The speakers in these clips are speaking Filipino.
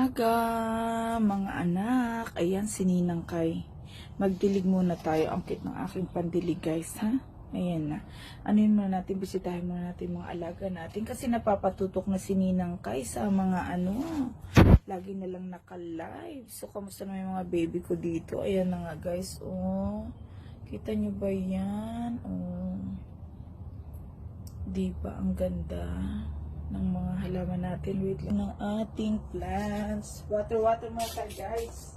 umaga, mga anak. Ayan, si Ninang Kay. Magdilig muna tayo. Ang cute ng aking pandilig, guys, ha? Ayan na. Anuin muna natin, bisitahin muna natin mga alaga natin. Kasi napapatutok na si Ninang Kay sa mga lagi na lang naka-live. So, kamusta na yung mga baby ko dito? Ayan na nga, guys. Oh, kita nyo ba yan? Oh, diba? Ang ganda ng mga halaman natin. Wait lang ng ating plants. Water mo tayo, guys.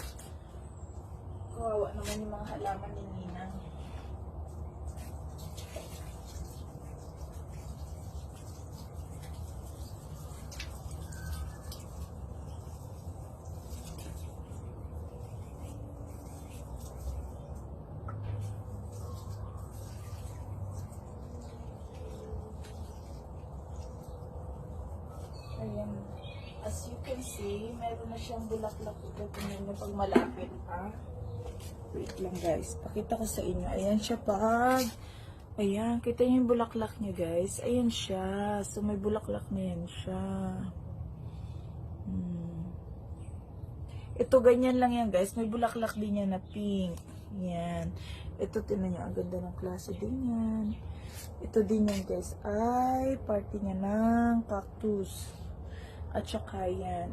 Kawawa naman yung mga halaman ni Ninang. Ayan. As you can see, meron na siyang bulaklak. Tingnan niyo pag malapit, ha? Wait lang, guys. Pakita ko sa inyo. Ayan siya pag... Ayan, kita niyo yung bulaklak niya, guys. Ayan siya. So, may bulaklak na yan siya. Ito, ganyan lang yan, guys. May bulaklak din yan na pink. Yan. Ito, tinan niyo. Ang ganda ng klase din yan. Ito din yan, guys. Ay, party niya ng cactus. At saka yan.